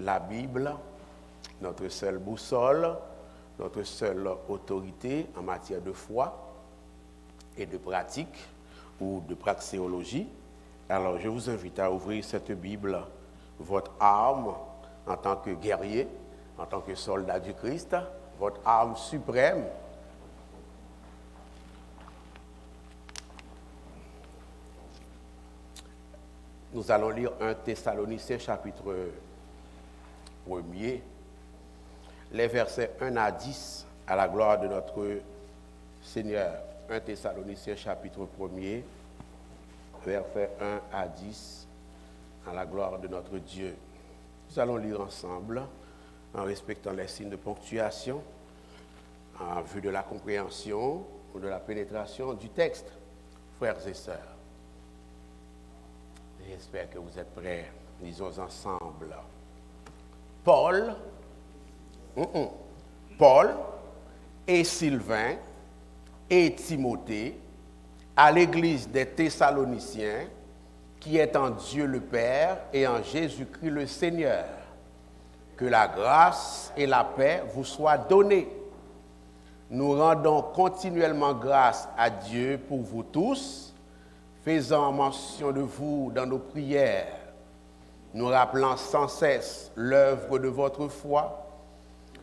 la Bible, notre seule boussole, notre seule autorité en matière de foi et de pratique ou de praxéologie. Alors, je vous invite à ouvrir cette Bible, votre arme en tant que guerrier, en tant que soldat du Christ, votre arme suprême. Nous allons lire 1 Thessaloniciens chapitre 1er, les versets 1 à 10 à la gloire de notre Seigneur. 1 Thessaloniciens chapitre 1er, versets 1 à 10 à la gloire de notre Dieu. Nous allons lire ensemble en respectant les signes de ponctuation, en vue de la compréhension ou de la pénétration du texte, frères et sœurs. J'espère que vous êtes prêts. Lisons ensemble. Paul et Sylvain et Timothée à l'église des Thessaloniciens qui est en Dieu le Père et en Jésus-Christ le Seigneur. Que la grâce et la paix vous soient données. Nous rendons continuellement grâce à Dieu pour vous tous, faisant mention de vous dans nos prières, nous rappelant sans cesse l'œuvre de votre foi,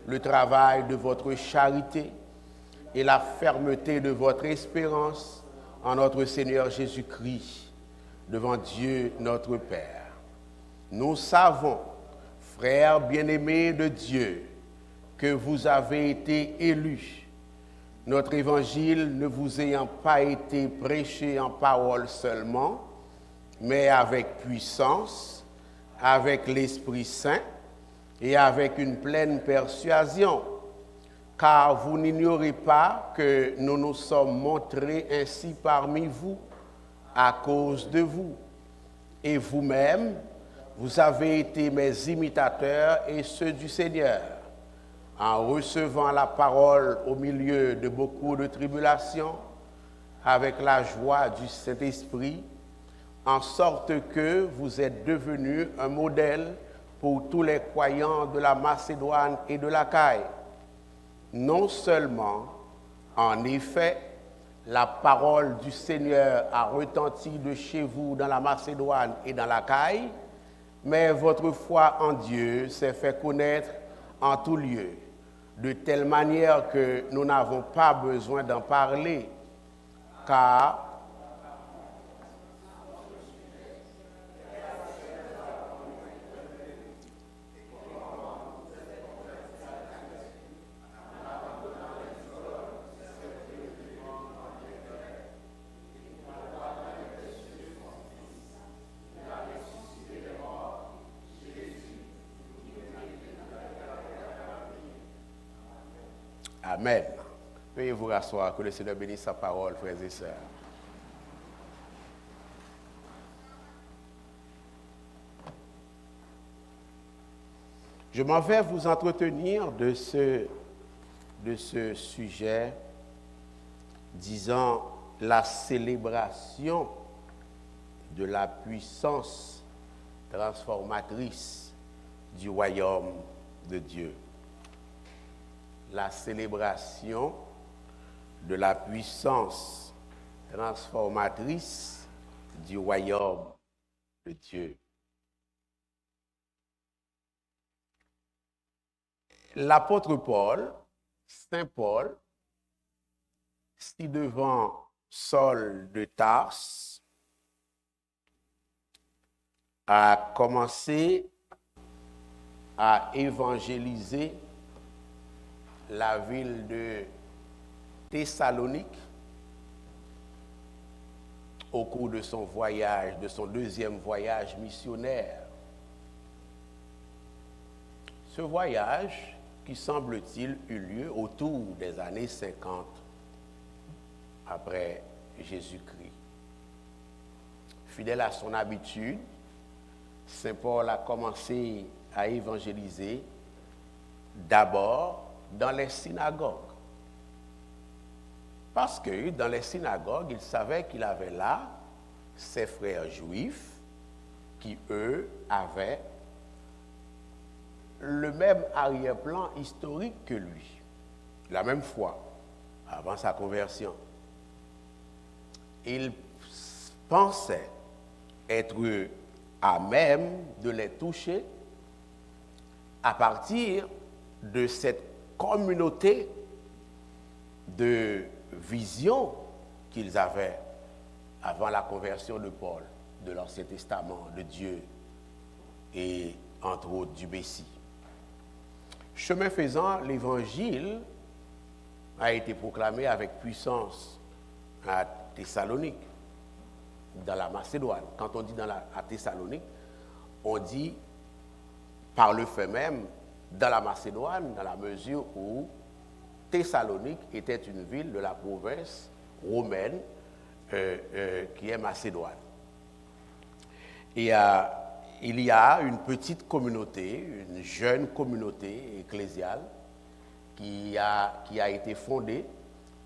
le travail de votre charité et la fermeté de votre espérance en notre Seigneur Jésus-Christ, devant Dieu notre Père. Nous savons, frères bien-aimés de Dieu, que vous avez été élus, notre évangile ne vous ayant pas été prêché en parole seulement, mais avec puissance, avec l'Esprit Saint et avec une pleine persuasion. Car vous n'ignorez pas que nous nous sommes montrés ainsi parmi vous, à cause de vous. Et vous-même, vous avez été mes imitateurs et ceux du Seigneur, en recevant la parole au milieu de beaucoup de tribulations, avec la joie du Saint-Esprit, en sorte que vous êtes devenus un modèle pour tous les croyants de la Macédoine et de l'Achaïe. Non seulement, en effet, la parole du Seigneur a retenti de chez vous dans la Macédoine et dans l'Achaïe, mais votre foi en Dieu s'est fait connaître en tout lieu, de telle manière que nous n'avons pas besoin d'en parler, car Amen. Veuillez vous rasseoir, que le Seigneur bénisse sa parole, frères et sœurs. Je m'en vais vous entretenir de ce sujet, disant la célébration de la puissance transformatrice du royaume de Dieu. La célébration de la puissance transformatrice du royaume de Dieu. L'apôtre Paul, Saint Paul, ci-devant Saul de Tarse, a commencé à évangéliser la ville de Thessalonique au cours de son voyage, de son deuxième voyage missionnaire. Ce voyage, qui semble-t-il eut lieu autour des années 50 après Jésus-Christ. Fidèle à son habitude, Saint Paul a commencé à évangéliser d'abord dans les synagogues. Parce que dans les synagogues, il savait qu'il avait là ses frères juifs qui, eux, avaient le même arrière-plan historique que lui, la même foi, avant sa conversion. Il pensait être à même de les toucher à partir de cette communauté de vision qu'ils avaient avant la conversion de Paul, de l'Ancien Testament, de Dieu et entre autres du Messie. Chemin faisant, l'évangile a été proclamé avec puissance à Thessalonique, dans la Macédoine. Quand on dit à Thessalonique, on dit par le fait même dans la Macédoine, dans la mesure où Thessalonique était une ville de la province romaine qui est Macédoine. Et il y a une petite communauté, une jeune communauté ecclésiale qui a été fondée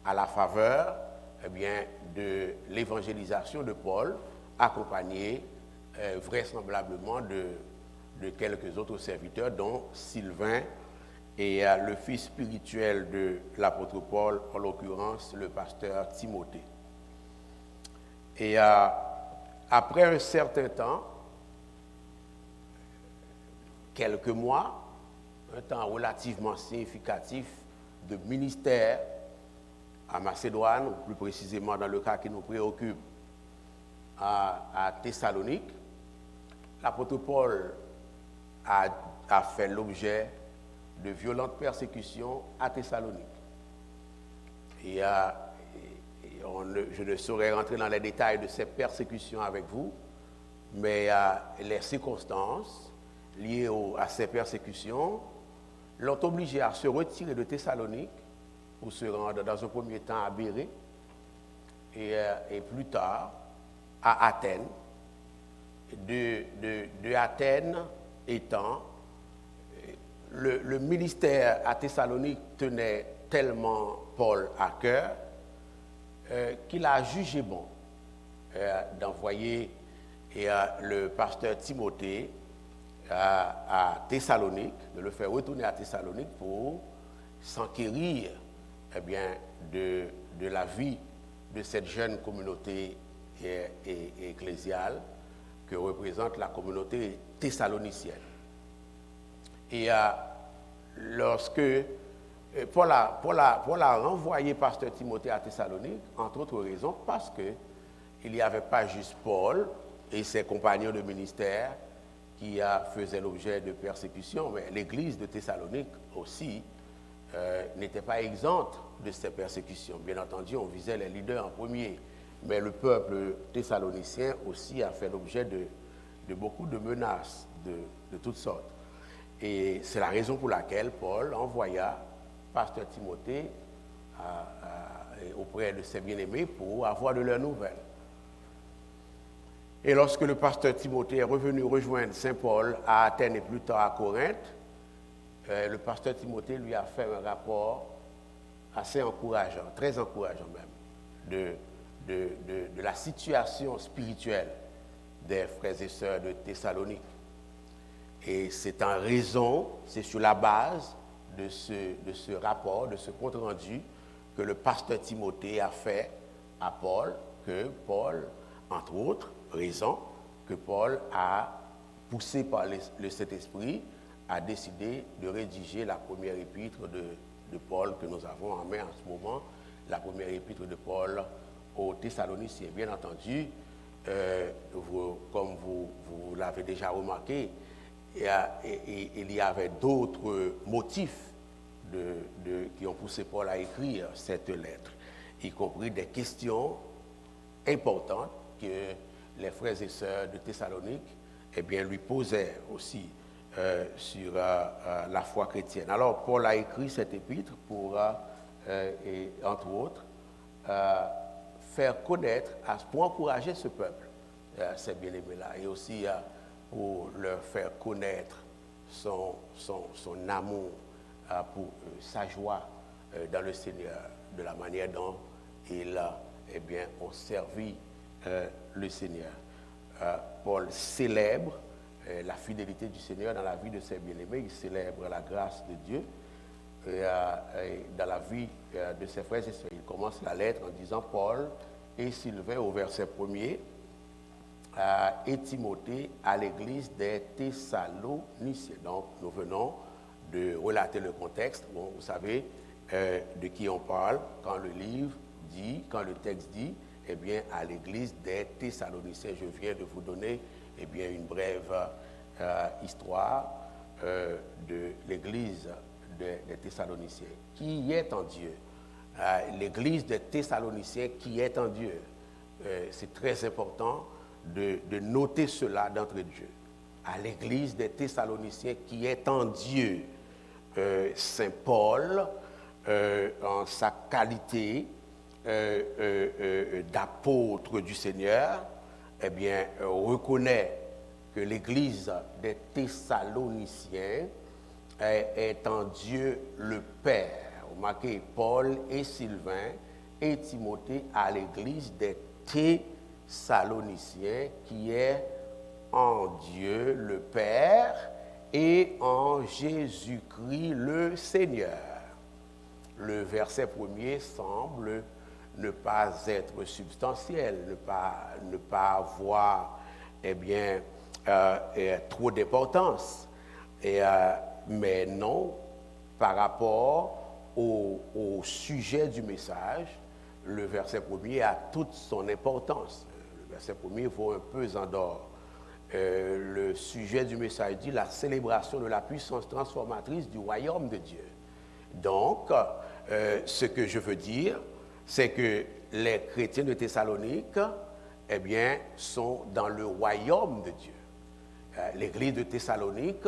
à la faveur de l'évangélisation de Paul, accompagnée vraisemblablement de quelques autres serviteurs, dont Sylvain et le fils spirituel de l'apôtre Paul, en l'occurrence le pasteur Timothée. Et après un certain temps, quelques mois, un temps relativement significatif de ministère à Macédoine, ou plus précisément dans le cas qui nous préoccupe, à Thessalonique, l'apôtre Paul a fait l'objet de violentes persécutions à Thessalonique. Et je ne saurais rentrer dans les détails de ces persécutions avec vous, mais les circonstances liées à ces persécutions l'ont obligé à se retirer de Thessalonique pour se rendre dans un premier temps à Bérée et plus tard à Athènes. De Athènes étant, le ministère à Thessalonique tenait tellement Paul à cœur qu'il a jugé bon d'envoyer le pasteur Timothée à Thessalonique, de le faire retourner à Thessalonique pour s'enquérir de la vie de cette jeune communauté ecclésiale que représente la communauté thessalonicienne. Et lorsque Paul a renvoyé pasteur Timothée à Thessalonique, entre autres raisons, parce qu'il n'y avait pas juste Paul et ses compagnons de ministère qui faisaient l'objet de persécutions, mais l'église de Thessalonique aussi n'était pas exempte de ces persécutions. Bien entendu, on visait les leaders en premier, mais le peuple thessalonicien aussi a fait l'objet de beaucoup de menaces de toutes sortes. Et c'est la raison pour laquelle Paul envoya pasteur Timothée auprès de ses bien-aimés pour avoir de leurs nouvelles. Et lorsque le pasteur Timothée est revenu rejoindre Saint Paul à Athènes et plus tard à Corinthe, le pasteur Timothée lui a fait un rapport assez encourageant, très encourageant même, de la situation spirituelle des frères et sœurs de Thessalonique. Et c'est en raison, c'est sur la base de ce rapport, de ce compte-rendu que le pasteur Timothée a fait à Paul, que Paul, entre autres raisons, que Paul a poussé par le Saint-Esprit, a décidé de rédiger la première épître de Paul que nous avons en main en ce moment, la première épître de Paul aux Thessaloniciens. Bien entendu, comme vous l'avez déjà remarqué, il y avait d'autres motifs qui ont poussé Paul à écrire cette lettre, y compris des questions importantes que les frères et sœurs de Thessalonique lui posaient aussi sur la foi chrétienne. Alors Paul a écrit cette épître pour, entre autres, faire connaître, pour encourager ce peuple, ces bien-aimés-là, et aussi pour leur faire connaître son amour, pour sa joie dans le Seigneur, de la manière dont ils ont servi le Seigneur. Paul célèbre la fidélité du Seigneur dans la vie de ses bien-aimés. Il célèbre la grâce de Dieu dans la vie de ses frères et sœurs. Il commence la lettre en disant Paul et Sylvain au verset 1er et Timothée à l'église des Thessaloniciens. Donc nous venons de relater le contexte. Bon, vous savez de qui on parle quand le livre dit, quand le texte dit, eh bien à l'église des Thessaloniciens. Je viens de vous donner eh bien une brève histoire de l'église des Thessaloniciens, qui est en Dieu. L'église des Thessaloniciens qui est en Dieu. C'est très important de noter cela d'entrée de jeu. À l'église des Thessaloniciens qui est en Dieu. Saint Paul, en sa qualité d'apôtre du Seigneur, eh bien, reconnaît que l'église des Thessaloniciens est en Dieu le Père. Remarquez, Paul et Sylvain et Timothée à l'église des Thessaloniciens qui est en Dieu le Père et en Jésus-Christ le Seigneur. Le verset premier semble ne pas être substantiel, ne pas avoir eh bien, trop d'importance. Mais non, par rapport au sujet du message, le verset premier a toute son importance. Le verset premier vaut un pesant d'or. Le sujet du message dit la célébration de la puissance transformatrice du royaume de Dieu. Donc, ce que je veux dire, c'est que les chrétiens de Thessalonique, eh bien, sont dans le royaume de Dieu. L'église de Thessalonique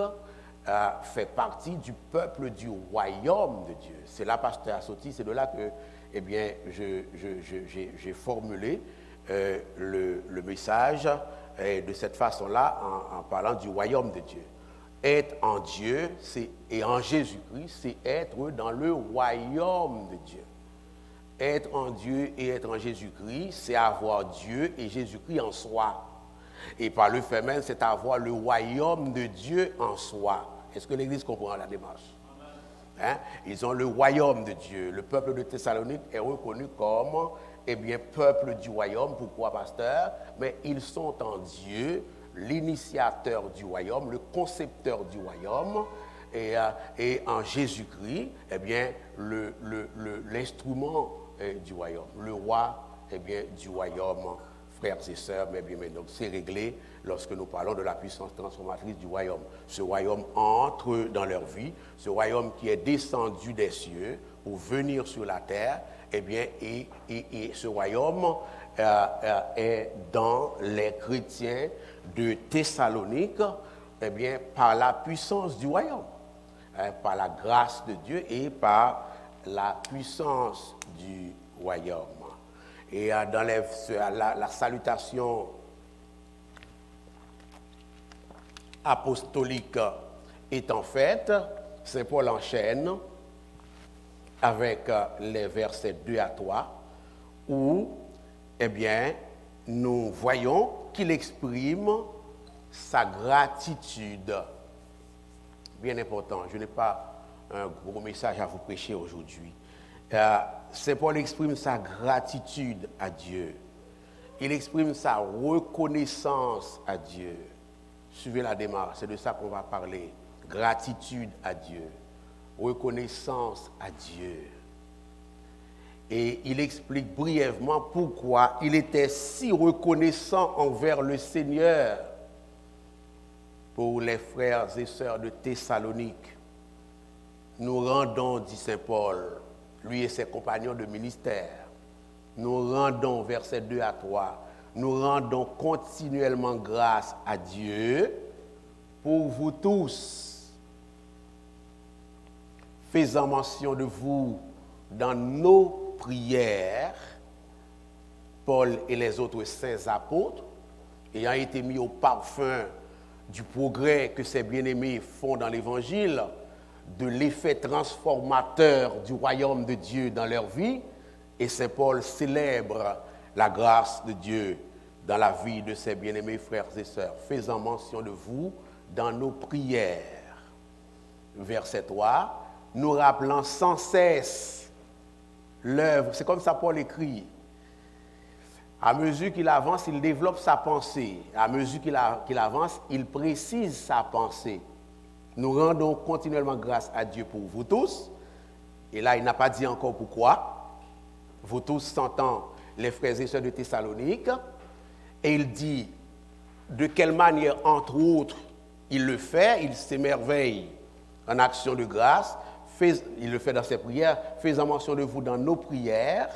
fait partie du peuple du royaume de Dieu. C'est là, pasteur Assotti, c'est de là que, eh bien, j'ai formulé le message de cette façon-là en parlant du royaume de Dieu. Être en Dieu et en Jésus-Christ, c'est être dans le royaume de Dieu. Être en Dieu et être en Jésus-Christ, c'est avoir Dieu et Jésus-Christ en soi. Et par le fait même, c'est avoir le royaume de Dieu en soi. Est-ce que l'Église comprend la démarche? Hein? Ils ont le royaume de Dieu. Le peuple de Thessalonique est reconnu comme eh bien, peuple du royaume. Pourquoi, pasteur? Mais ils sont en Dieu, l'initiateur du royaume, le concepteur du royaume, et en Jésus-Christ, eh bien, l'instrument du royaume, le roi eh bien, du royaume, frères et sœurs, mais bien, donc c'est réglé lorsque nous parlons de la puissance transformatrice du royaume. Ce royaume entre dans leur vie, ce royaume qui est descendu des cieux pour venir sur la terre, eh bien, et ce royaume est dans les chrétiens de Thessalonique, eh bien, par la puissance du royaume, par la grâce de Dieu et par la puissance du royaume. Et dans la salutation apostolique étant faite, Saint Paul enchaîne avec les versets 2 à 3, où, eh bien, nous voyons qu'il exprime sa gratitude. Bien important, je n'ai pas un gros message à vous prêcher aujourd'hui. Saint Paul exprime sa gratitude à Dieu. Il exprime sa reconnaissance à Dieu. Suivez la démarche, c'est de ça qu'on va parler. Gratitude à Dieu. Reconnaissance à Dieu. Et il explique brièvement pourquoi il était si reconnaissant envers le Seigneur pour les frères et sœurs de Thessalonique. Nous rendons, dit Saint Paul, lui et ses compagnons de ministère, nous rendons, verset 2 à 3, nous rendons continuellement grâce à Dieu pour vous tous, faisant mention de vous dans nos prières, Paul et les autres saints apôtres, ayant été mis au parfum du progrès que ces bien-aimés font dans l'Évangile, de l'effet transformateur du royaume de Dieu dans leur vie, et Saint Paul célèbre la grâce de Dieu dans la vie de ses bien-aimés frères et sœurs, faisant mention de vous dans nos prières. Verset 3, nous rappelant sans cesse l'œuvre. C'est comme ça Paul écrit. À mesure qu'il avance, il développe sa pensée. À mesure qu'il avance, il précise sa pensée. Nous rendons continuellement grâce à Dieu pour vous tous. Et là, il n'a pas dit encore pourquoi. Vous tous s'entendent les frères et sœurs de Thessalonique. Et il dit de quelle manière, entre autres, il le fait. Il s'émerveille en action de grâce. Il le fait dans ses prières. Faisant mention de vous dans nos prières.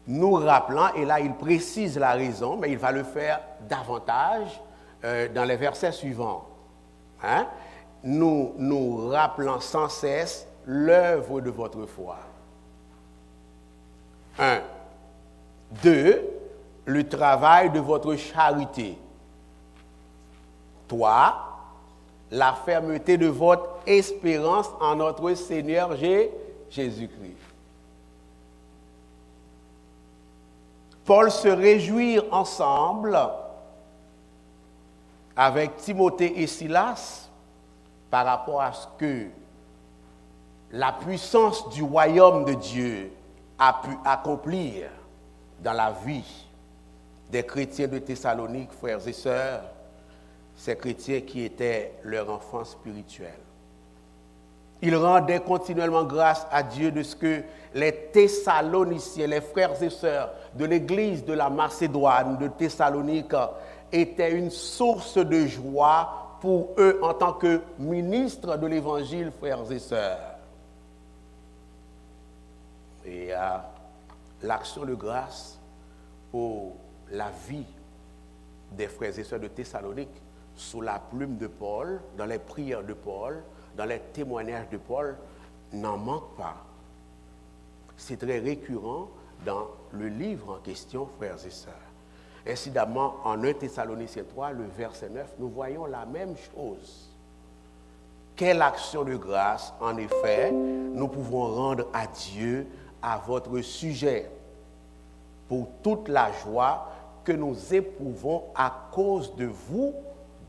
Nous rappelant, et là il précise la raison, mais il va le faire davantage dans les versets suivants. Hein? Nous rappelant sans cesse l'œuvre de votre foi. 1. 2. Le travail de votre charité. 3. La fermeté de votre espérance en notre Seigneur Jésus-Christ. Paul se réjouit ensemble avec Timothée et Silas par rapport à ce que la puissance du royaume de Dieu a pu accomplir dans la vie des chrétiens de Thessalonique, frères et sœurs, ces chrétiens qui étaient leur enfant spirituel. Ils rendaient continuellement grâce à Dieu de ce que les Thessaloniciens, les frères et sœurs de l'église de la Macédoine, de Thessalonique, étaient une source de joie pour eux en tant que ministres de l'évangile, frères et sœurs. Et l'action de grâce pour la vie des frères et sœurs de Thessalonique sous la plume de Paul, dans les prières de Paul, dans les témoignages de Paul, n'en manque pas. C'est très récurrent dans le livre en question, frères et sœurs. Incidemment, en 1 Thessaloniciens 3, le verset 9, nous voyons la même chose. Quelle action de grâce, en effet, nous pouvons rendre à Dieu à votre sujet pour toute la joie que nous éprouvons à cause de vous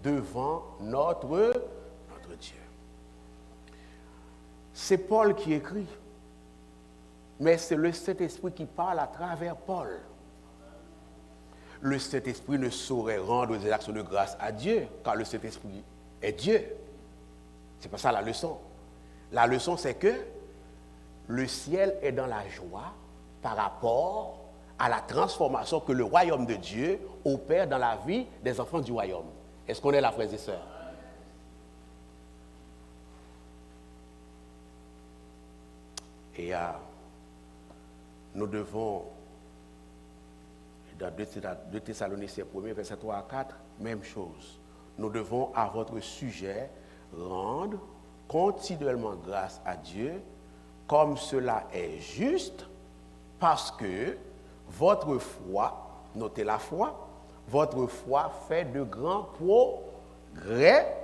devant notre Dieu. C'est Paul qui écrit, mais c'est le Saint-Esprit qui parle à travers Paul. Le Saint-Esprit ne saurait rendre des actions de grâce à Dieu, car le Saint-Esprit est Dieu. C'est pas ça la leçon. La leçon, c'est que le ciel est dans la joie par rapport à la transformation que le royaume de Dieu opère dans la vie des enfants du royaume. Est-ce qu'on est là, frères et sœurs? Et nous devons, dans 2 Thessaloniciens 1, verset 3 à 4, même chose. Nous devons, à votre sujet, rendre continuellement grâce à Dieu, comme cela est juste, parce que votre foi, notez la foi, votre foi fait de grands progrès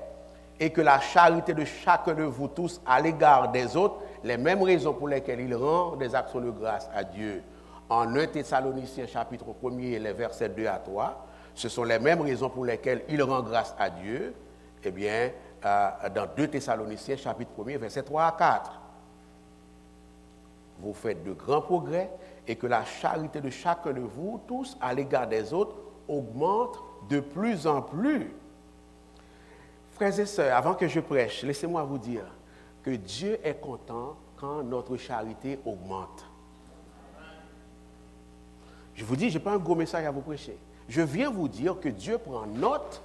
et que la charité de chacun de vous tous à l'égard des autres, les mêmes raisons pour lesquelles il rend des actions de grâce à Dieu. En 1 Thessaloniciens chapitre 1, les versets 2 à 3, ce sont les mêmes raisons pour lesquelles il rend grâce à Dieu, eh bien, dans 2 Thessaloniciens chapitre 1, versets 3 à 4. Vous faites de grands progrès et que la charité de chacun de vous tous à l'égard des autres augmente de plus en plus. Frères et sœurs, avant que je prêche, laissez-moi vous dire que Dieu est content quand notre charité augmente. Je vous dis, je n'ai pas un gros message à vous prêcher. Je viens vous dire que Dieu prend note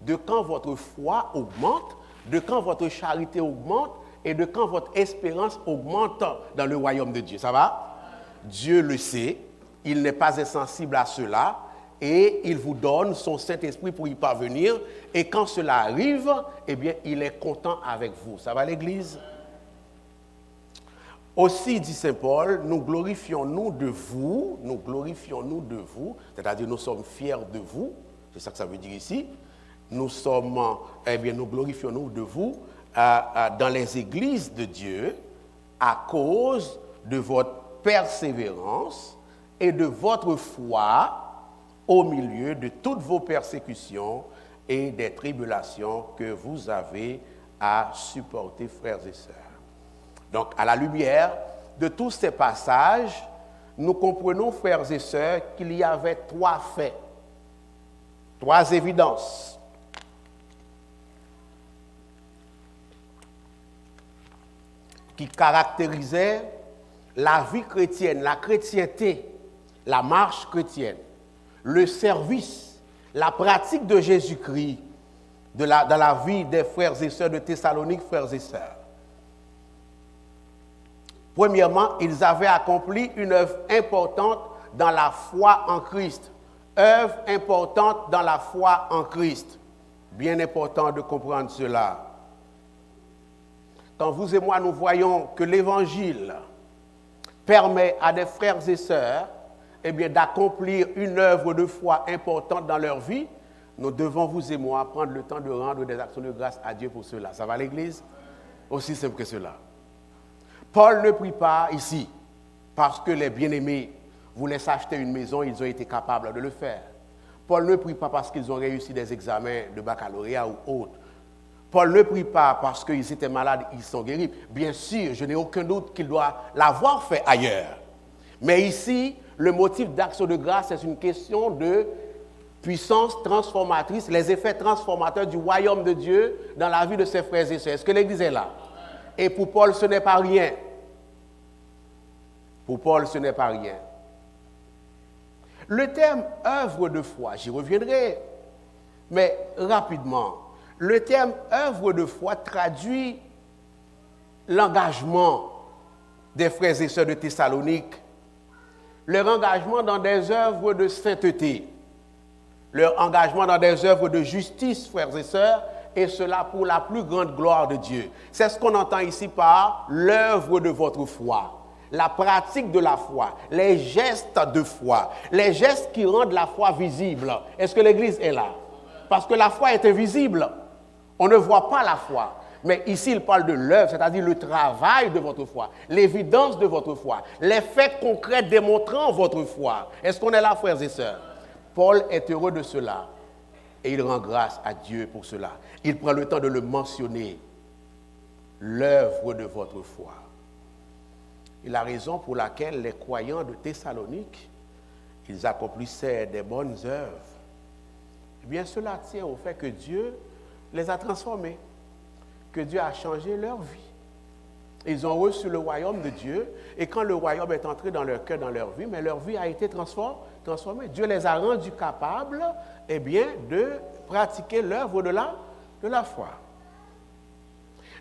de quand votre foi augmente, de quand votre charité augmente et de quand votre espérance augmente dans le royaume de Dieu. Ça va? Dieu le sait, il n'est pas insensible à cela et il vous donne son Saint-Esprit pour y parvenir. Et quand cela arrive, eh bien, il est content avec vous. Ça va, l'Église? Aussi, dit Saint Paul, nous glorifions-nous de vous, c'est-à-dire nous sommes fiers de vous, c'est ça que ça veut dire ici. Nous glorifions-nous de vous dans les églises de Dieu à cause de votre persévérance et de votre foi au milieu de toutes vos persécutions, et des tribulations que vous avez à supporter, frères et sœurs. Donc, à la lumière de tous ces passages, nous comprenons, frères et sœurs, qu'il y avait 3 faits, 3 évidences. Qui caractérisaient la vie chrétienne, la chrétienté, la marche chrétienne, le service, la pratique de Jésus-Christ dans la vie des frères et sœurs de Thessalonique, frères et sœurs. Premièrement, ils avaient accompli une œuvre importante dans la foi en Christ. Œuvre importante dans la foi en Christ. Bien important de comprendre cela. Quand vous et moi, nous voyons que l'Évangile permet à des frères et sœurs d'accomplir une œuvre de foi importante dans leur vie, nous devons, vous et moi, prendre le temps de rendre des actions de grâce à Dieu pour cela. Ça va l'Église? Aussi simple que cela. Paul ne prie pas ici parce que les bien-aimés voulaient s'acheter une maison, ils ont été capables de le faire. Paul ne prie pas parce qu'ils ont réussi des examens de baccalauréat ou autres. Paul ne prie pas parce qu'ils étaient malades, ils sont guéris. Bien sûr, je n'ai aucun doute qu'il doit l'avoir fait ailleurs. Mais ici, le motif d'action de grâce, c'est une question de puissance transformatrice, les effets transformateurs du royaume de Dieu dans la vie de ses frères et sœurs. Est-ce que l'Église est là? Et pour Paul, ce n'est pas rien. Pour Paul, ce n'est pas rien. Le terme œuvre de foi, j'y reviendrai, mais rapidement. Le terme œuvre de foi traduit l'engagement des frères et sœurs de Thessalonique, leur engagement dans des œuvres de sainteté, leur engagement dans des œuvres de justice, frères et sœurs, et cela pour la plus grande gloire de Dieu. C'est ce qu'on entend ici par l'œuvre de votre foi, la pratique de la foi, les gestes de foi, les gestes qui rendent la foi visible. Est-ce que l'Église est là? Parce que la foi est invisible. On ne voit pas la foi. Mais ici, il parle de l'œuvre, c'est-à-dire le travail de votre foi, l'évidence de votre foi, les faits concrets démontrant votre foi. Est-ce qu'on est là, frères et sœurs? Paul est heureux de cela et il rend grâce à Dieu pour cela. Il prend le temps de le mentionner, l'œuvre de votre foi. Et la raison pour laquelle les croyants de Thessalonique, ils accomplissaient des bonnes œuvres, eh bien cela tient au fait que Dieu les a transformés, que Dieu a changé leur vie. Ils ont reçu le royaume de Dieu, et quand le royaume est entré dans leur cœur, dans leur vie, mais leur vie a été transformée. Dieu les a rendus capables, de pratiquer l'œuvre de la foi.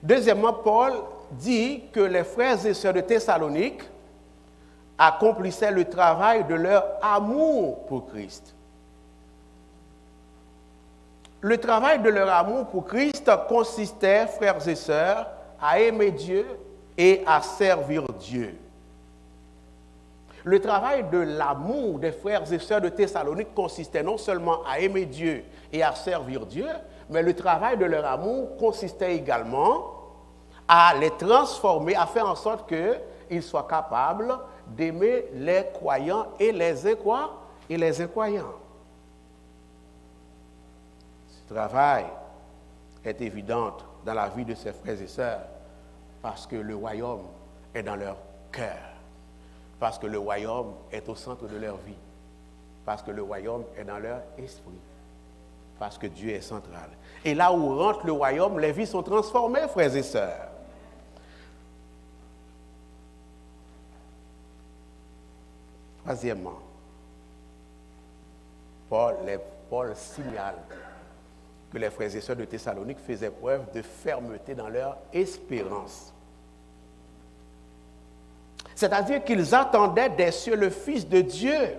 Deuxièmement, Paul dit que les frères et sœurs de Thessalonique accomplissaient le travail de leur amour pour Christ. Le travail de leur amour pour Christ consistait, frères et sœurs, à aimer Dieu et à servir Dieu. Le travail de l'amour des frères et sœurs de Thessalonique consistait non seulement à aimer Dieu et à servir Dieu, mais le travail de leur amour consistait également à les transformer, à faire en sorte qu'ils soient capables d'aimer les croyants et les incroyants. Ce travail est évident dans la vie de ses frères et sœurs parce que le royaume est dans leur cœur, parce que le royaume est au centre de leur vie, parce que le royaume est dans leur esprit, parce que Dieu est central. Et là où rentre le royaume, les vies sont transformées, frères et sœurs. Troisièmement, Paul signale que les frères et sœurs de Thessalonique faisaient preuve de fermeté dans leur espérance. C'est-à-dire qu'ils attendaient des cieux le Fils de Dieu.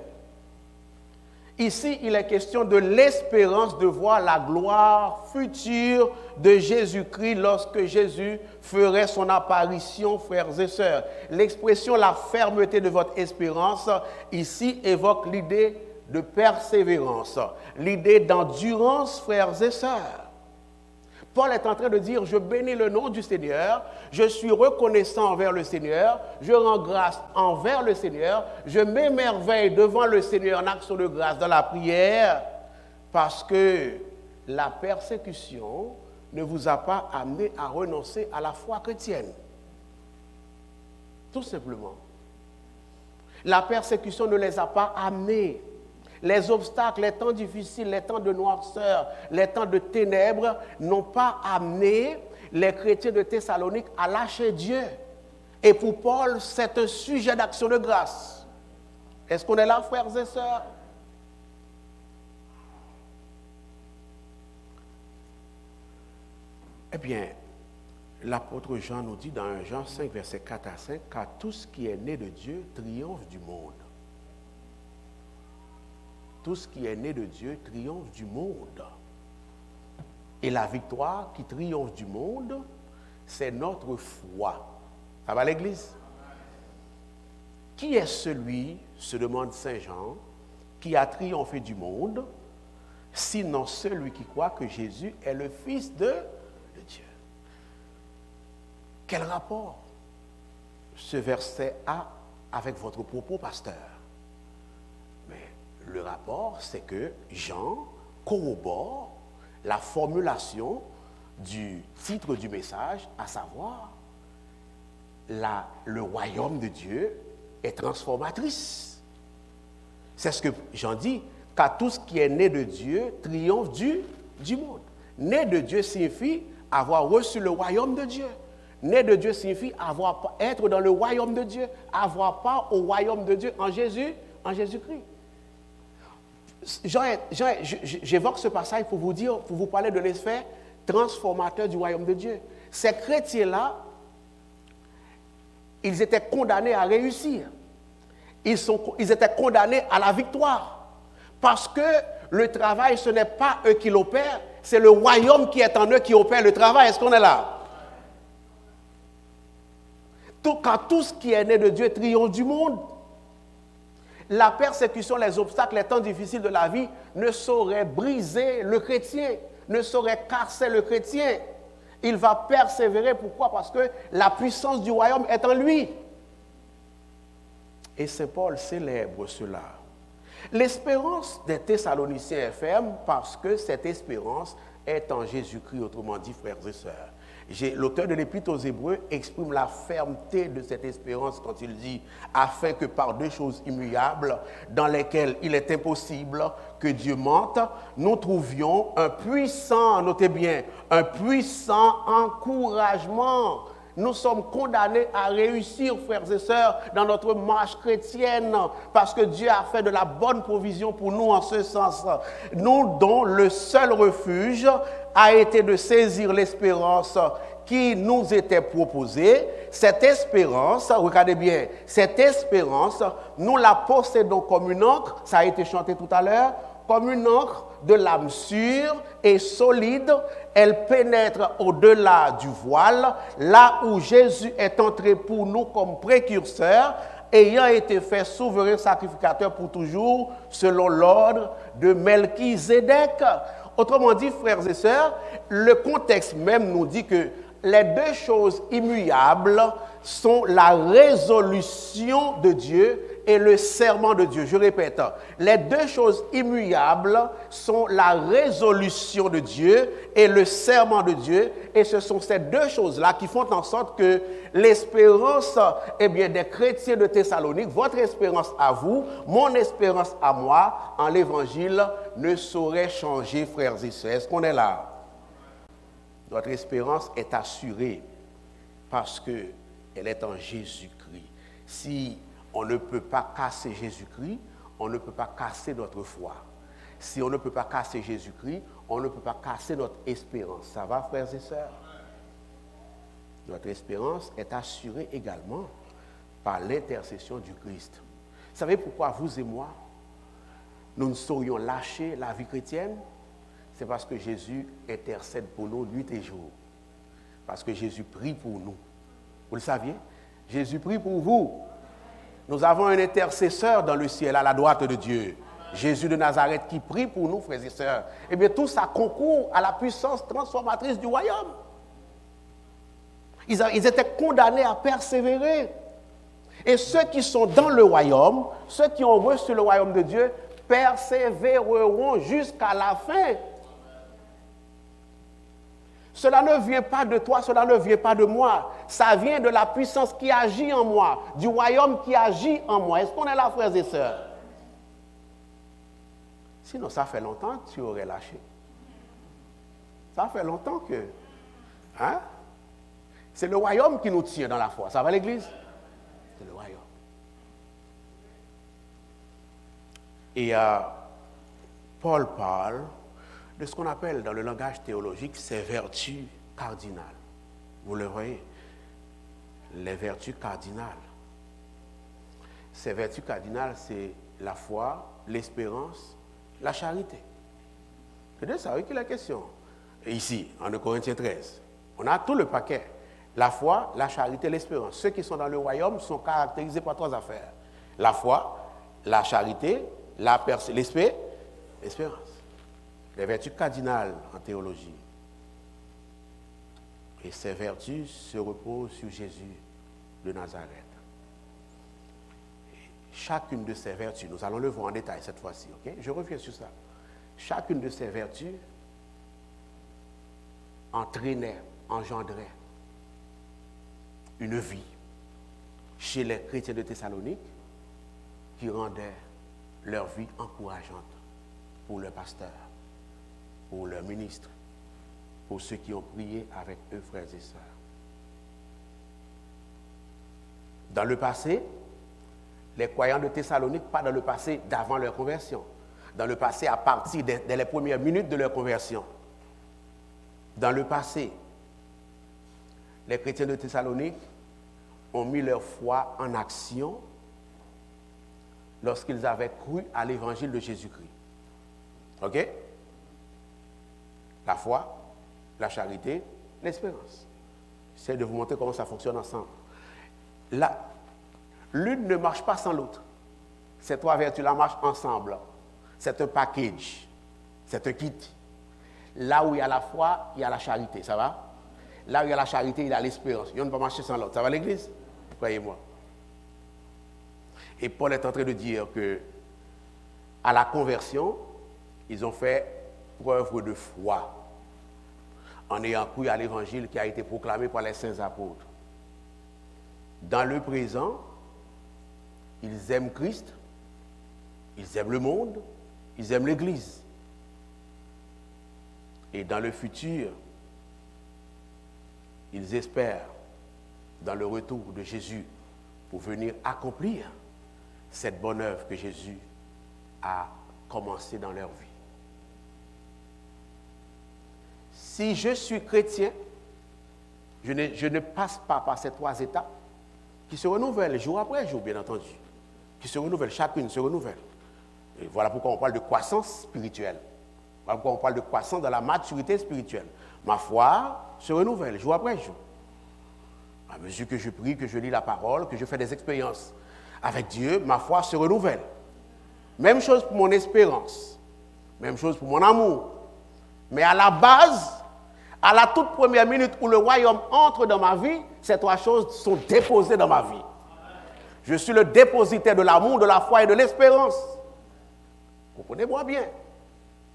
Ici, il est question de l'espérance de voir la gloire future de Jésus-Christ lorsque Jésus ferait son apparition, frères et sœurs. L'expression « la fermeté de votre espérance » ici évoque l'idée de persévérance, l'idée d'endurance, frères et sœurs. Paul est en train de dire, je bénis le nom du Seigneur, je suis reconnaissant envers le Seigneur, je rends grâce envers le Seigneur, je m'émerveille devant le Seigneur en action de grâce dans la prière, parce que la persécution ne vous a pas amené à renoncer à la foi chrétienne. Tout simplement. La persécution ne les a pas amenés. Les obstacles, les temps difficiles, les temps de noirceur, les temps de ténèbres n'ont pas amené les chrétiens de Thessalonique à lâcher Dieu. Et pour Paul, c'est un sujet d'action de grâce. Est-ce qu'on est là, frères et sœurs? Eh bien, l'apôtre Jean nous dit dans Jean 5, versets 4 à 5, « Car tout ce qui est né de Dieu triomphe du monde. » Tout ce qui est né de Dieu triomphe du monde. Et la victoire qui triomphe du monde, c'est notre foi. Ça va l'Église? Qui est celui, se demande Saint Jean, qui a triomphé du monde, sinon celui qui croit que Jésus est le Fils de Dieu? Quel rapport ce verset a avec votre propos, pasteur? Mais le rapport, c'est que Jean corrobore la formulation du titre du message, à savoir, le royaume de Dieu est transformatrice. C'est ce que Jean dit, car tout ce qui est né de Dieu triomphe du monde. Né de Dieu signifie avoir reçu le royaume de Dieu. Né de Dieu signifie être dans le royaume de Dieu, avoir part au royaume de Dieu en Jésus-Christ. J'évoque ce passage pour vous parler de l'effet transformateur du royaume de Dieu. Ces chrétiens-là, ils étaient condamnés à réussir. Ils étaient condamnés à la victoire. Parce que le travail, ce n'est pas eux qui l'opèrent, c'est le royaume qui est en eux qui opère le travail. Est-ce qu'on est là? Quand tout ce qui est né de Dieu triomphe du monde, la persécution, les obstacles, les temps difficiles de la vie ne sauraient briser le chrétien, ne sauraient casser le chrétien. Il va persévérer. Pourquoi? Parce que la puissance du royaume est en lui. Et Saint Paul célèbre cela. L'espérance des Thessaloniciens est ferme parce que cette espérance est en Jésus-Christ, autrement dit, frères et sœurs. L'auteur de l'Épître aux Hébreux exprime la fermeté de cette espérance quand il dit « afin que par deux choses immuables, dans lesquelles il est impossible que Dieu mente, nous trouvions un puissant, notez bien, un puissant encouragement. » Nous sommes condamnés à réussir, frères et sœurs, dans notre marche chrétienne, parce que Dieu a fait de la bonne provision pour nous en ce sens. Nous, dont le seul refuge a été de saisir l'espérance qui nous était proposée. Cette espérance, regardez bien, cette espérance, nous la possédons comme une encre, ça a été chanté tout à l'heure, comme une encre de lame sûre et solide. Elle pénètre au-delà du voile, là où Jésus est entré pour nous comme précurseur, ayant été fait souverain sacrificateur pour toujours, selon l'ordre de Melchizedek. Autrement dit, frères et sœurs, le contexte même nous dit que les deux choses immuables sont la résolution de Dieu et le serment de Dieu. Je répète, les deux choses immuables sont la résolution de Dieu et le serment de Dieu. Et ce sont ces deux choses-là qui font en sorte que l'espérance des chrétiens de Thessalonique, votre espérance à vous, mon espérance à moi, en l'évangile, ne saurait changer, frères et sœurs. Est-ce qu'on est là? Notre espérance est assurée parce qu'elle est en Jésus-Christ. Si on ne peut pas casser Jésus-Christ, on ne peut pas casser notre foi. Si on ne peut pas casser Jésus-Christ, on ne peut pas casser notre espérance. Ça va, frères et sœurs? Notre espérance est assurée également par l'intercession du Christ. Vous savez pourquoi vous et moi, nous ne saurions lâcher la vie chrétienne? C'est parce que Jésus intercède pour nous nuit et jour. Parce que Jésus prie pour nous. Vous le saviez? Jésus prie pour vous. Nous avons un intercesseur dans le ciel, à la droite de Dieu. Jésus de Nazareth qui prie pour nous, frères et sœurs. Eh bien, tout ça concourt à la puissance transformatrice du royaume. Ils étaient condamnés à persévérer. Et ceux qui sont dans le royaume, ceux qui ont reçu le royaume de Dieu, persévéreront jusqu'à la fin. Cela ne vient pas de toi, cela ne vient pas de moi. Ça vient de la puissance qui agit en moi, du royaume qui agit en moi. Est-ce qu'on est là, frères et sœurs? Sinon, ça fait longtemps que tu aurais lâché. Ça fait longtemps que... Hein? C'est le royaume qui nous tient dans la foi. Ça va l'église? C'est le royaume. Et Paul parle de ce qu'on appelle dans le langage théologique ces vertus cardinales. Vous le voyez? Les vertus cardinales. Ces vertus cardinales, c'est la foi, l'espérance, la charité. C'est de ça qu'il est la question. Et ici, en 2 Corinthiens 13, on a tout le paquet. La foi, la charité, l'espérance. Ceux qui sont dans le royaume sont caractérisés par 3 affaires. La foi, la charité, l'espérance. Les vertus cardinales en théologie. Et ces vertus se reposent sur Jésus de Nazareth. Et chacune de ces vertus, nous allons le voir en détail cette fois-ci, ok? Je reviens sur ça. Chacune de ces vertus engendrait une vie chez les chrétiens de Thessalonique qui rendait leur vie encourageante pour leurs pasteurs, pour leurs ministres, pour ceux qui ont prié avec eux, frères et sœurs. Dans le passé, les croyants de Thessalonique, pas dans le passé d'avant leur conversion, dans le passé à partir des premières minutes de leur conversion. Dans le passé, les chrétiens de Thessalonique ont mis leur foi en action lorsqu'ils avaient cru à l'évangile de Jésus-Christ. OK? La foi, la charité, l'espérance. J'essaie de vous montrer comment ça fonctionne ensemble. L'une ne marche pas sans l'autre. Ces 3 vertus-là marchent ensemble. C'est un package. C'est un kit. Là où il y a la foi, il y a la charité. Ça va? Là où il y a la charité, il y a l'espérance. Il ne peut pas marcher sans l'autre. Ça va l'église? Croyez-moi. Et Paul est en train de dire que à la conversion, ils ont fait preuve de foi en ayant cru à l'évangile qui a été proclamé par les saints apôtres. Dans le présent, ils aiment Christ, ils aiment le monde, ils aiment l'Église. Et dans le futur, ils espèrent dans le retour de Jésus pour venir accomplir cette bonne œuvre que Jésus a commencée dans leur vie. Si je suis chrétien, je ne passe pas par ces 3 étapes qui se renouvellent jour après jour, bien entendu. Qui se renouvellent, chacune se renouvelle. Et voilà pourquoi on parle de croissance spirituelle. Voilà pourquoi on parle de croissance dans la maturité spirituelle. Ma foi se renouvelle jour après jour. À mesure que je prie, que je lis la parole, que je fais des expériences avec Dieu, ma foi se renouvelle. Même chose pour mon espérance. Même chose pour mon amour. Mais à la base, à la toute première minute où le royaume entre dans ma vie, ces 3 choses sont déposées dans ma vie. Je suis le dépositaire de l'amour, de la foi et de l'espérance. Comprenez-moi bien.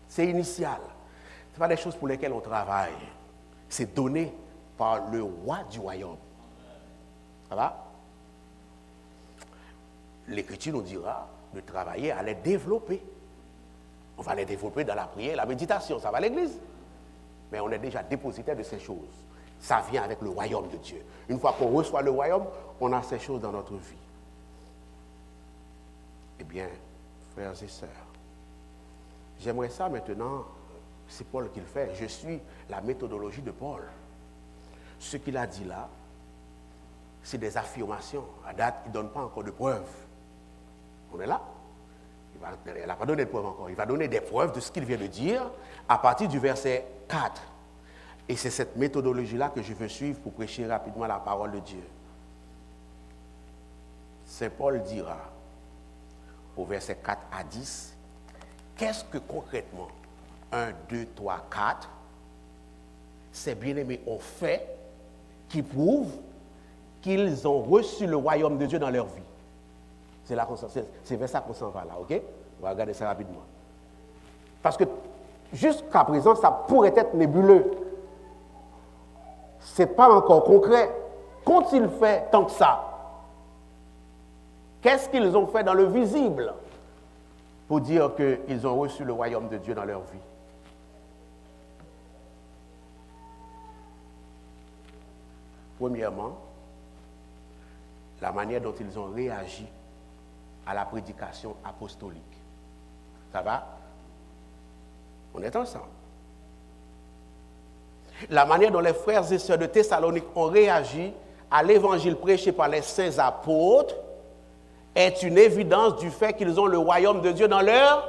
C'est initial. Ce ne sont pas des choses pour lesquelles on travaille. C'est donné par le roi du royaume. Ça va? L'Écriture nous dira de travailler à les développer. On va les développer dans la prière et la méditation. Ça va l'église? Mais on est déjà dépositaire de ces choses. Ça vient avec le royaume de Dieu. Une fois qu'on reçoit le royaume, on a ces choses dans notre vie. Eh bien, frères et sœurs, j'aimerais ça maintenant, c'est Paul qui le fait. Je suis la méthodologie de Paul. Ce qu'il a dit là, c'est des affirmations. À date, il ne donne pas encore de preuves. On est là? Il n'a pas donné de preuves encore. Il va donner des preuves de ce qu'il vient de dire à partir du verset 4. Et c'est cette méthodologie-là que je veux suivre pour prêcher rapidement la parole de Dieu. Saint Paul dira, au verset 4 à 10, qu'est-ce que concrètement 1, 2, 3, 4, ces bien-aimés ont fait qui prouvent qu'ils ont reçu le royaume de Dieu dans leur vie. C'est vers ça qu'on s'en va là, ok? On va regarder ça rapidement. Parce que jusqu'à présent, ça pourrait être nébuleux. ce n'est pas encore concret. Qu'ont-ils fait tant que ça? Qu'est-ce qu'ils ont fait dans le visible pour dire qu'ils ont reçu le royaume de Dieu dans leur vie? Premièrement, la manière dont ils ont réagi à la prédication apostolique. Ça va? On est ensemble. La manière dont les frères et sœurs de Thessalonique ont réagi à l'évangile prêché par les saints apôtres est une évidence du fait qu'ils ont le royaume de Dieu dans leur...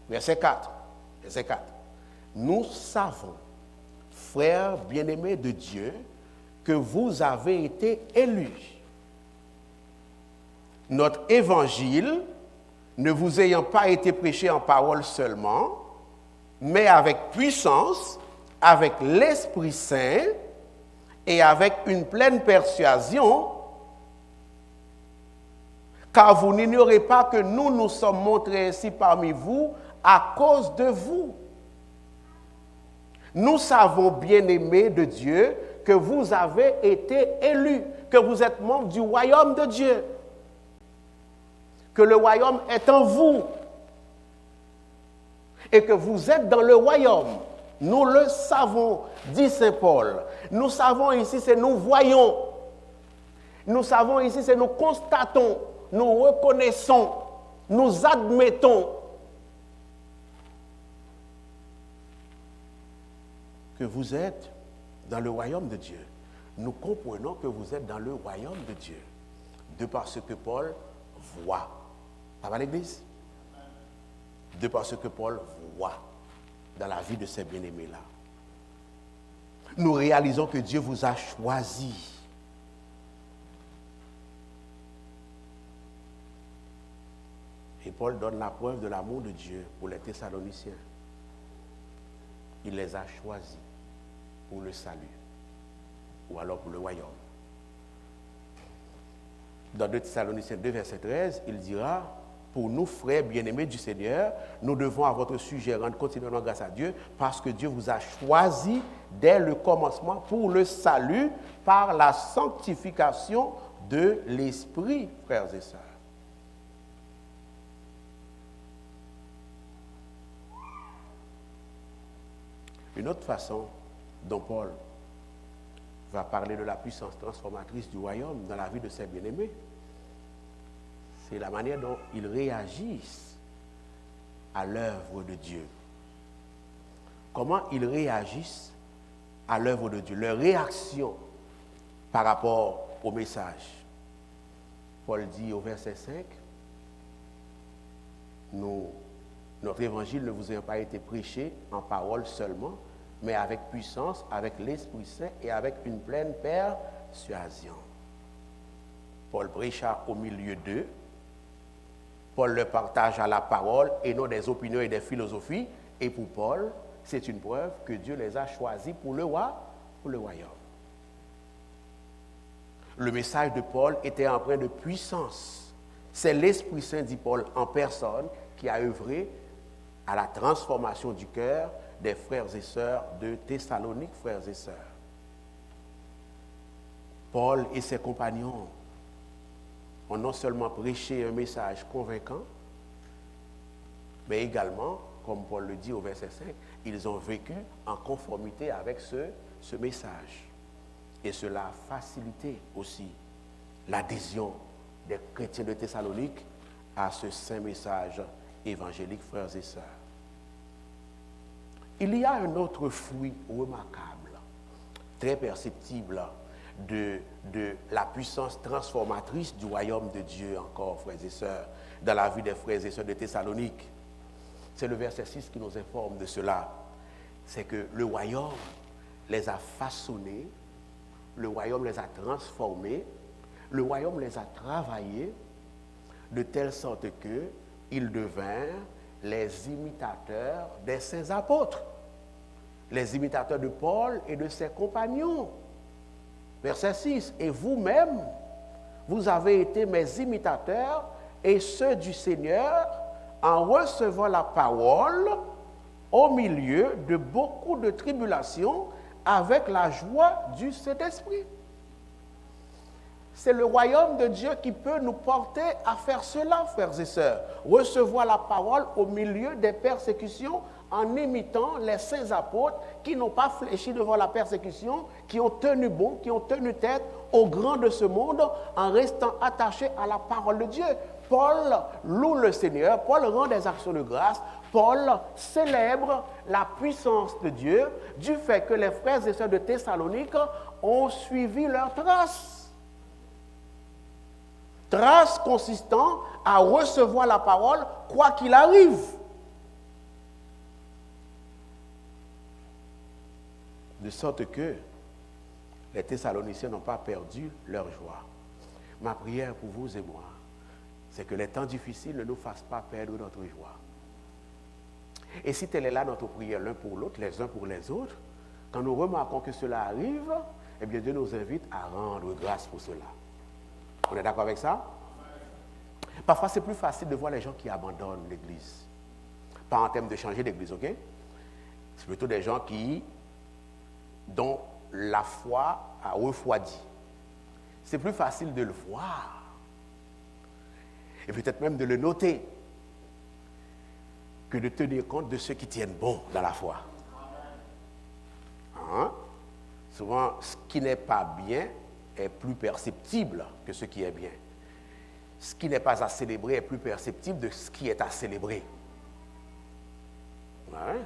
Verset 4. Verset 4. Nous savons, frères bien-aimés de Dieu, que vous avez été élus. Notre évangile, ne vous ayant pas été prêché en parole seulement, mais avec puissance, avec l'Esprit Saint et avec une pleine persuasion, car vous n'ignorez pas que nous nous sommes montrés ainsi parmi vous à cause de vous. Nous savons, bien-aimés de Dieu, que vous avez été élus, que vous êtes membres du royaume de Dieu, que le royaume est en vous et que vous êtes dans le royaume. Nous le savons, dit Saint Paul. Nous savons ici, c'est nous voyons. Nous savons ici, c'est nous constatons, nous reconnaissons, nous admettons que vous êtes dans le royaume de Dieu. Nous comprenons que vous êtes dans le royaume de Dieu, de par ce que Paul voit. Ça va l'église? De par ce que Paul voit dans la vie de ces bien-aimés-là. Nous réalisons que Dieu vous a choisi. Et Paul donne la preuve de l'amour de Dieu pour les Thessaloniciens. Il les a choisis pour le salut, ou alors pour le royaume. Dans 2 Thessaloniciens 2, verset 13, il dira, pour nous, frères bien-aimés du Seigneur, nous devons à votre sujet rendre continuellement grâce à Dieu, parce que Dieu vous a choisi dès le commencement pour le salut, par la sanctification de l'Esprit, frères et sœurs. Une autre façon dont Paul va parler de la puissance transformatrice du royaume dans la vie de ses bien-aimés, c'est la manière dont ils réagissent à l'œuvre de Dieu. Comment ils réagissent à l'œuvre de Dieu, leur réaction par rapport au message. Paul dit au verset 5, notre évangile ne vous a pas été prêché en parole seulement, mais avec puissance, avec l'Esprit Saint et avec une pleine persuasion. Paul prêcha au milieu d'eux. Paul leur partage à la parole et non des opinions et des philosophies. Et pour Paul, c'est une preuve que Dieu les a choisis pour le royaume. Le message de Paul était empreint de puissance. C'est l'Esprit Saint, dit Paul, en personne, qui a œuvré à la transformation du cœur des frères et sœurs de Thessalonique, frères et sœurs. Paul et ses compagnons ont non seulement prêché un message convaincant, mais également, comme Paul le dit au verset 5, ils ont vécu en conformité avec ce message. Et cela a facilité aussi l'adhésion des chrétiens de Thessalonique à ce saint message évangélique, frères et sœurs. Il y a un autre fruit remarquable, très perceptible de la puissance transformatrice du royaume de Dieu, encore, frères et sœurs, dans la vie des frères et sœurs de Thessalonique. C'est le verset 6 qui nous informe de cela. C'est que le royaume les a façonnés, le royaume les a transformés, le royaume les a travaillés, de telle sorte qu'ils devinrent les imitateurs des saints apôtres, les imitateurs de Paul et de ses compagnons. Verset 6, et vous-même, vous avez été mes imitateurs et ceux du Seigneur en recevant la parole au milieu de beaucoup de tribulations avec la joie du Saint-Esprit. C'est le royaume de Dieu qui peut nous porter à faire cela, frères et sœurs. Recevoir la parole au milieu des persécutions en imitant les saints apôtres qui n'ont pas fléchi devant la persécution, qui ont tenu bon, qui ont tenu tête aux grands de ce monde en restant attachés à la parole de Dieu. Paul loue le Seigneur, Paul rend des actions de grâce, Paul célèbre la puissance de Dieu du fait que les frères et sœurs de Thessalonique ont suivi leurs traces. Traces consistant à recevoir la parole quoi qu'il arrive. De sorte que les Thessaloniciens n'ont pas perdu leur joie. Ma prière pour vous et moi, c'est que les temps difficiles ne nous fassent pas perdre notre joie. Et si telle est là notre prière l'un pour l'autre, les uns pour les autres, quand nous remarquons que cela arrive, eh bien Dieu nous invite à rendre grâce pour cela. On est d'accord avec ça? Parfois, c'est plus facile de voir les gens qui abandonnent l'Église. Pas en termes de changer d'Église, ok? C'est plutôt des gens dont la foi a refroidi. C'est plus facile de le voir. Et peut-être même de le noter que de tenir compte de ceux qui tiennent bon dans la foi. Hein? Souvent, ce qui n'est pas bien est plus perceptible que ce qui est bien. Ce qui n'est pas à célébrer est plus perceptible de ce qui est à célébrer. Ouais.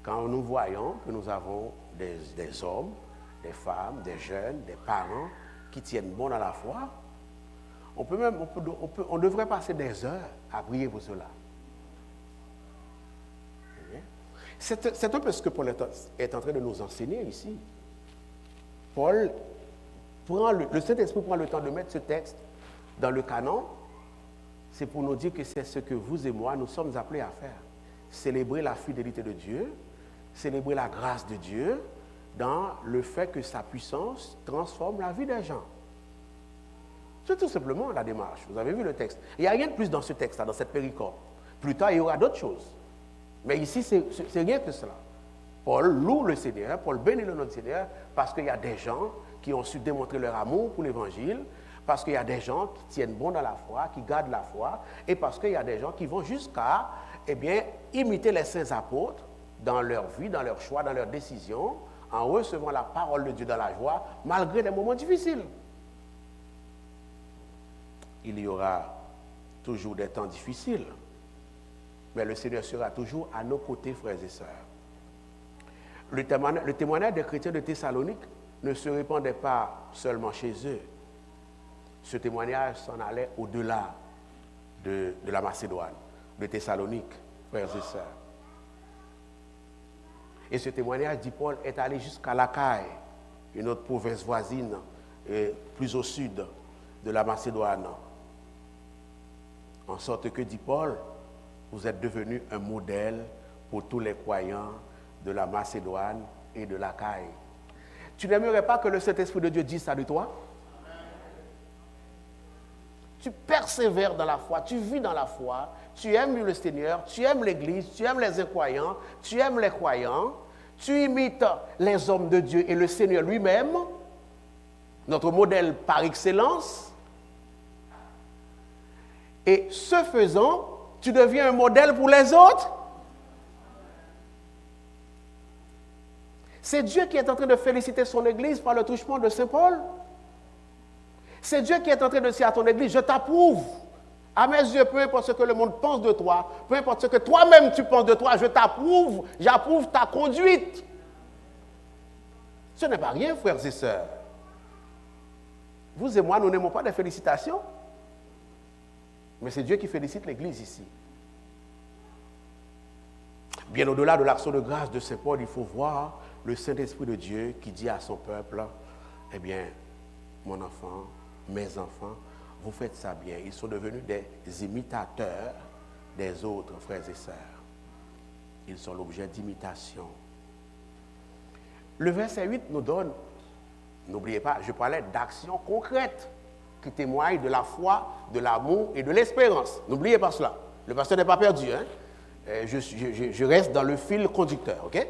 Quand nous voyons que nous avons des hommes, des femmes, des jeunes, des parents qui tiennent bon dans la foi, on devrait passer des heures à prier pour cela. C'est un peu ce que Paul est en train de nous enseigner ici. Paul le Saint-Esprit prend le temps de mettre ce texte dans le canon. C'est pour nous dire que c'est ce que vous et moi, nous sommes appelés à faire. Célébrer la fidélité de Dieu, célébrer la grâce de Dieu dans le fait que sa puissance transforme la vie des gens. C'est tout simplement la démarche. Vous avez vu le texte. Il n'y a rien de plus dans ce texte-là, dans cette péricope. Plus tard, il y aura d'autres choses. Mais ici, c'est rien que cela. Paul loue le Seigneur, Paul bénit le nom du Seigneur, parce qu'il y a des gens qui ont su démontrer leur amour pour l'Évangile, parce qu'il y a des gens qui tiennent bon dans la foi, qui gardent la foi, et parce qu'il y a des gens qui vont jusqu'à imiter les saints apôtres dans leur vie, dans leur choix, dans leurs décisions, en recevant la parole de Dieu dans la joie, malgré les moments difficiles. Il y aura toujours des temps difficiles, mais le Seigneur sera toujours à nos côtés, frères et sœurs. Le témoignage des chrétiens de Thessalonique ne se répandait pas seulement chez eux. Ce témoignage s'en allait au-delà de la Macédoine, de Thessalonique, frères et sœurs. Et ce témoignage, dit Paul, est allé jusqu'à l'Achaïe, une autre province voisine, plus au sud de la Macédoine. En sorte que, dit Paul, vous êtes devenus un modèle pour tous les croyants de la Macédoine et de l'Achaïe. Tu n'aimerais pas que le Saint-Esprit de Dieu dise ça de toi? Tu persévères dans la foi, tu vis dans la foi, tu aimes le Seigneur, tu aimes l'Église, tu aimes les incroyants, tu aimes les croyants, tu imites les hommes de Dieu et le Seigneur lui-même, notre modèle par excellence. Et ce faisant, tu deviens un modèle pour les autres. C'est Dieu qui est en train de féliciter son Église par le truchement de Saint Paul. C'est Dieu qui est en train de dire à ton Église, je t'approuve. À mes yeux, peu importe ce que le monde pense de toi, peu importe ce que toi-même tu penses de toi, je t'approuve, j'approuve ta conduite. Ce n'est pas rien, frères et sœurs. Vous et moi, nous n'aimons pas des félicitations, mais c'est Dieu qui félicite l'Église ici. Bien au-delà de l'action de grâce de Saint Paul, il faut voir le Saint-Esprit de Dieu qui dit à son peuple, eh bien, mon enfant, mes enfants, vous faites ça bien. Ils sont devenus des imitateurs des autres frères et sœurs. Ils sont l'objet d'imitation. Le verset 8 nous donne, n'oubliez pas, je parlais d'actions concrètes qui témoignent de la foi, de l'amour et de l'espérance. N'oubliez pas cela. Le pasteur n'est pas perdu. Hein? Je reste dans le fil conducteur. Okay?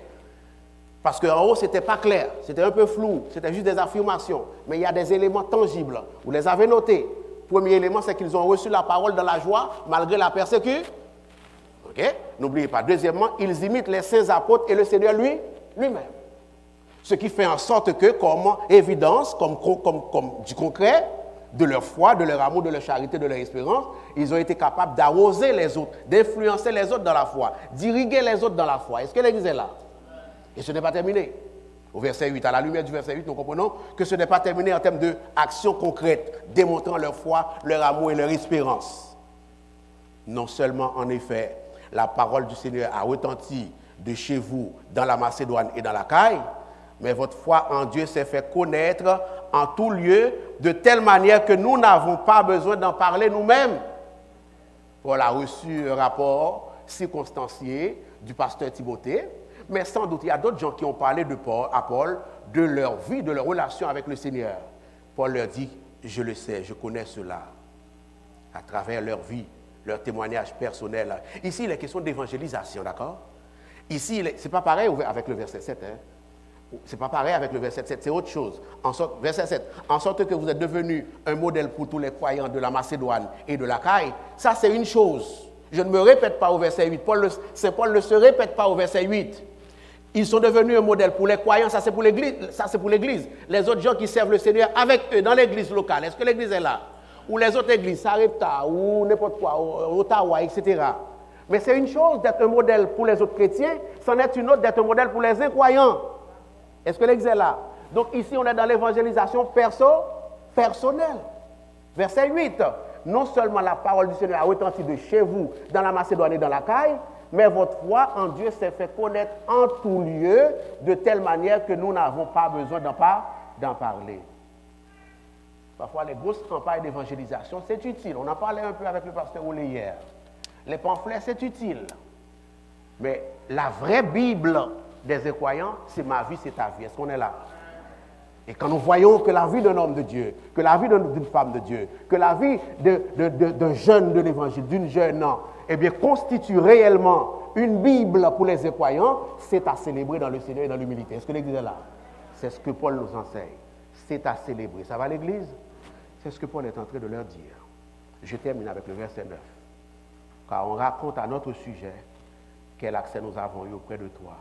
Parce qu'en haut, ce n'était pas clair, c'était un peu flou, c'était juste des affirmations. Mais il y a des éléments tangibles. Vous les avez notés. Premier élément, c'est qu'ils ont reçu la parole dans la joie, malgré la persécution. OK? N'oubliez pas. Deuxièmement, ils imitent les saints apôtres et le Seigneur lui-même. Ce qui fait en sorte que, comme évidence, comme du concret, de leur foi, de leur amour, de leur charité, de leur espérance, ils ont été capables d'arroser les autres, d'influencer les autres dans la foi, d'irriguer les autres dans la foi. Est-ce que l'Église est là? Et ce n'est pas terminé. Au verset 8, à la lumière du verset 8, nous comprenons que ce n'est pas terminé en termes d'actions concrètes, démontrant leur foi, leur amour et leur espérance. Non seulement, en effet, la parole du Seigneur a retenti de chez vous, dans la Macédoine et dans l'Achaïe, mais votre foi en Dieu s'est fait connaître en tout lieu, de telle manière que nous n'avons pas besoin d'en parler nous-mêmes. Paul a reçu un rapport circonstancié du pasteur Timothée, mais sans doute il y a d'autres gens qui ont parlé à Paul de leur vie, de leur relation avec le Seigneur. Paul leur dit, je le sais, je connais cela, à travers leur vie, leur témoignage personnel. Ici, il est question d'évangélisation, d'accord? Ici, ce n'est pas pareil avec le verset 7, hein? C'est pas pareil avec le verset 7, c'est autre chose. Verset 7, en sorte que vous êtes devenu un modèle pour tous les croyants de la Macédoine et de l'Achaïe, ça c'est une chose. Je ne me répète pas au verset 8, Paul ne se répète pas au verset 8. Ils sont devenus un modèle pour les croyants, ça c'est pour l'Église. Les autres gens qui servent le Seigneur avec eux dans l'Église locale, est-ce que l'Église est là? Ou les autres églises, Sarepta, ou n'importe quoi, Ottawa, etc. Mais c'est une chose d'être un modèle pour les autres chrétiens, c'en est une autre d'être un modèle pour les incroyants. Est-ce que l'Église est là? Donc ici, on est dans l'évangélisation personnelle. Verset 8. Non seulement la parole du Seigneur a retenti de chez vous, dans la Macédoine et dans l'Achaïe, mais votre foi en Dieu s'est fait connaître en tout lieu, de telle manière que nous n'avons pas besoin d'en parler. Parfois, les grosses campagnes d'évangélisation, c'est utile. On en parlait un peu avec le pasteur Oulé hier. Les pamphlets, c'est utile. Mais la vraie Bible des incroyants, c'est ma vie, c'est ta vie. Est-ce qu'on est là? Et quand nous voyons que la vie d'un homme de Dieu, que la vie d'une femme de Dieu, que la vie d'un jeune de l'Évangile, d'une jeune, eh bien, constitue réellement une Bible pour les incroyants, c'est à célébrer dans le Seigneur et dans l'humilité. Est-ce que l'Église est là? C'est ce que Paul nous enseigne. C'est à célébrer. Ça va l'Église? C'est ce que Paul est en train de leur dire. Je termine avec le verset 9. Car on raconte à notre sujet quel accès nous avons eu auprès de toi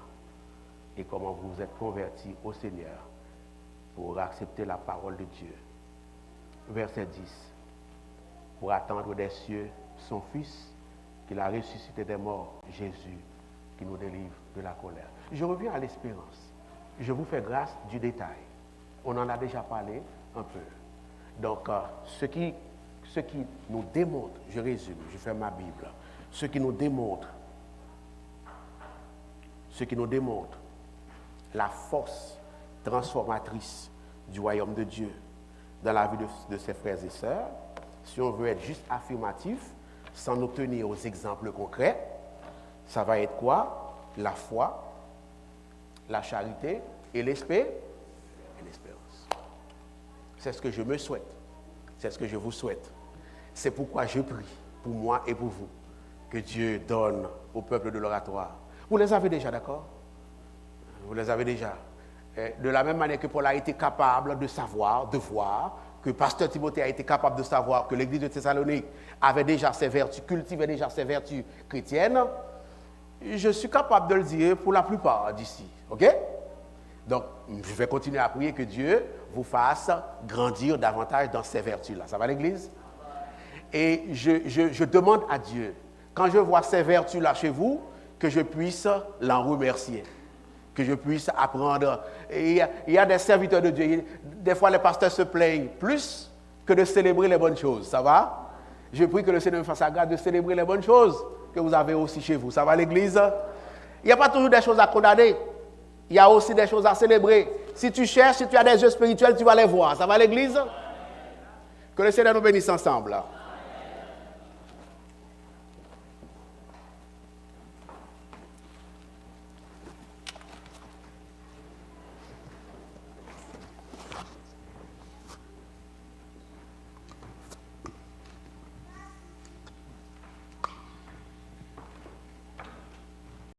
et comment vous vous êtes convertis au Seigneur pour accepter la parole de Dieu. Verset 10. Pour attendre des cieux son Fils, qu'il a ressuscité des morts, Jésus, qui nous délivre de la colère. Je reviens à l'espérance. Je vous fais grâce du détail. On en a déjà parlé un peu. Donc, ce qui nous démontre, je résume, je fais ma Bible, ce qui nous démontre la force transformatrice du royaume de Dieu dans la vie de ses frères et sœurs, si on veut être juste affirmatif, sans nous tenir aux exemples concrets, ça va être quoi? La foi, la charité et l'espérance. C'est ce que je me souhaite. C'est ce que je vous souhaite. C'est pourquoi je prie, pour moi et pour vous, que Dieu donne au peuple de l'oratoire. Vous les avez déjà, d'accord? Vous les avez déjà. De la même manière que Paul a été capable de savoir, de voir, que pasteur Timothée a été capable de savoir que l'église de Thessalonique avait déjà ses vertus, cultivait déjà ses vertus chrétiennes, je suis capable de le dire pour la plupart d'ici. OK? Donc, je vais continuer à prier que Dieu vous fasse grandir davantage dans ces vertus-là. Ça va l'église? Et je demande à Dieu, quand je vois ces vertus-là chez vous, que je puisse l'en remercier. Que je puisse apprendre. Et il y a des serviteurs de Dieu. Des fois, les pasteurs se plaignent plus que de célébrer les bonnes choses. Ça va? Je prie que le Seigneur me fasse la grâce de célébrer les bonnes choses que vous avez aussi chez vous. Ça va l'église? Il n'y a pas toujours des choses à condamner. Il y a aussi des choses à célébrer. Si tu cherches, si tu as des yeux spirituels, tu vas les voir. Ça va l'église? Que le Seigneur nous bénisse ensemble.